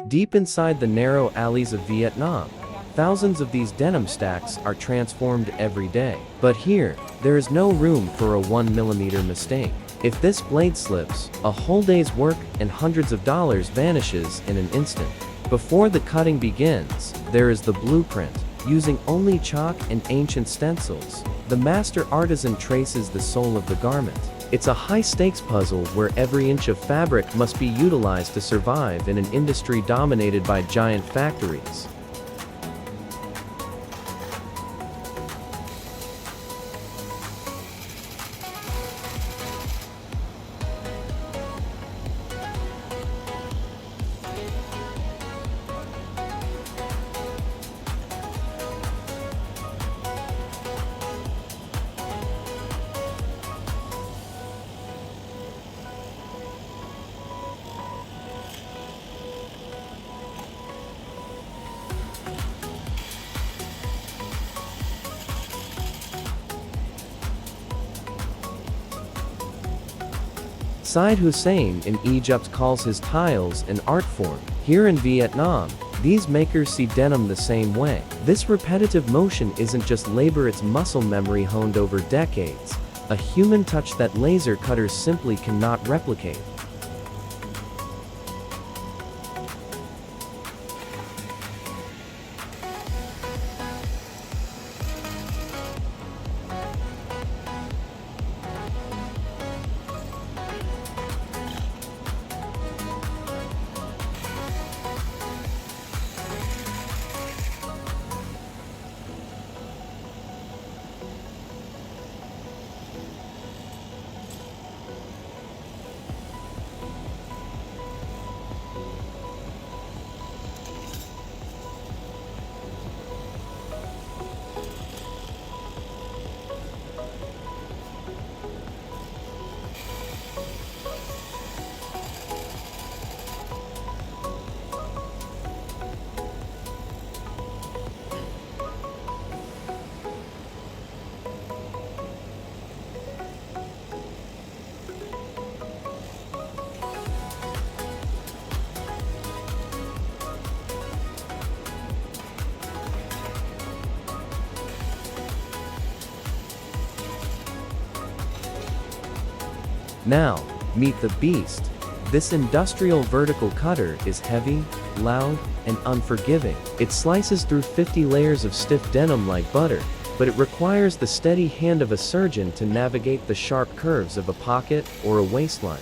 Deep inside the narrow alleys of Vietnam, thousands of these denim stacks are transformed every day. But here, there is no room for a 1mm mistake. If this blade slips, a whole day's work and hundreds of dollars vanishes in an instant. Before the cutting begins, there is the blueprint. Using only chalk and ancient stencils, the master artisan traces the soul of the garment. It's a high-stakes puzzle where every inch of fabric must be utilized to survive in an industry dominated by giant factories. Syed Hussein in Egypt calls his tiles an art form. Here in Vietnam, these makers see denim the same way. This repetitive motion isn't just labor, it's muscle memory honed over decades, a human touch that laser cutters simply cannot replicate. Now, meet the beast. This industrial vertical cutter is heavy, loud, and unforgiving. It slices through 50 layers of stiff denim like butter, but it requires the steady hand of a surgeon to navigate the sharp curves of a pocket or a waistline.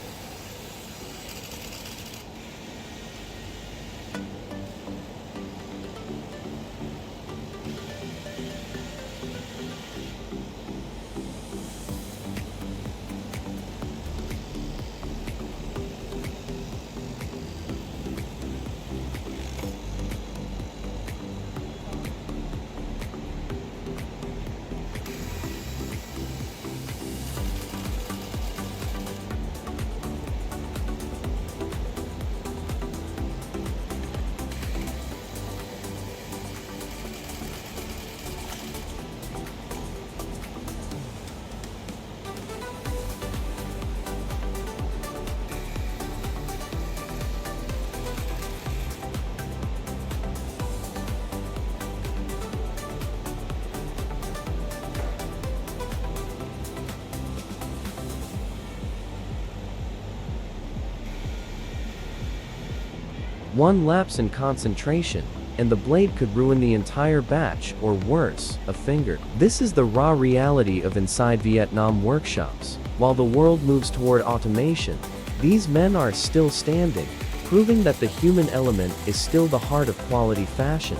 One lapse in concentration, and the blade could ruin the entire batch, or worse, a finger. This is the raw reality of inside Vietnam workshops. While the world moves toward automation, these men are still standing, proving that the human element is still the heart of quality fashion.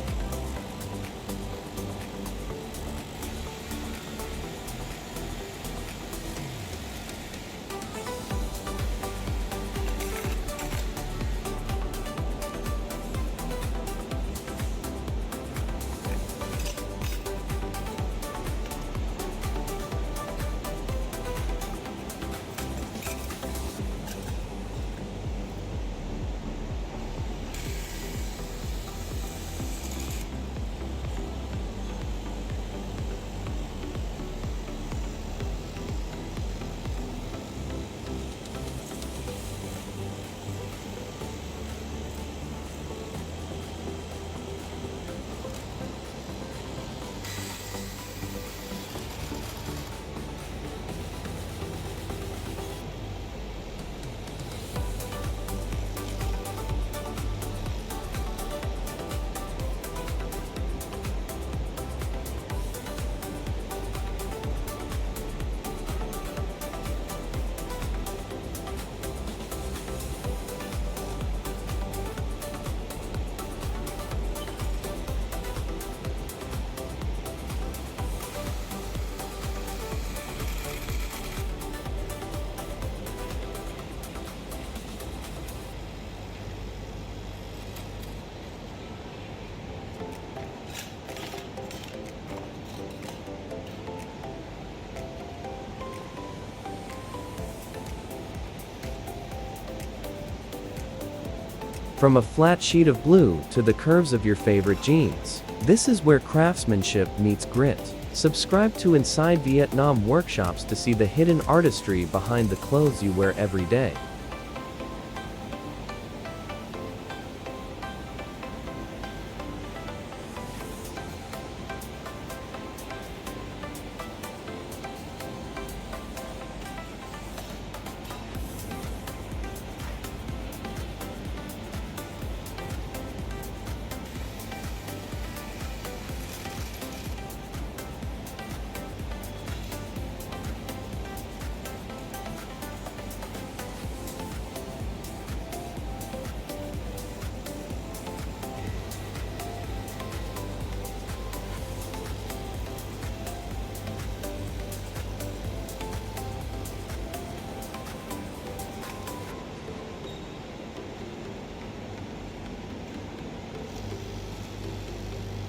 From a flat sheet of blue to the curves of your favorite jeans. This is where craftsmanship meets grit. Subscribe to Inside Vietnam Workshops to see the hidden artistry behind the clothes you wear every day.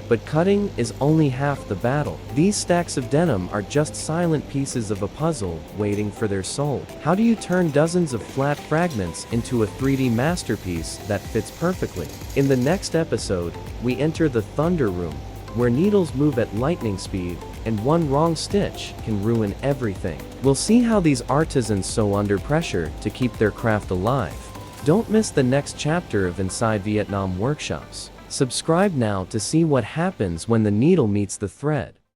But cutting is only half the battle. These stacks of denim are just silent pieces of a puzzle waiting for their soul. How do you turn dozens of flat fragments into a 3D masterpiece that fits perfectly? In the next episode, we enter the Thunder Room, where needles move at lightning speed, and one wrong stitch can ruin everything. We'll see how these artisans sew under pressure to keep their craft alive. Don't miss the next chapter of Inside Vietnam Workshops. Subscribe now to see what happens when the needle meets the thread.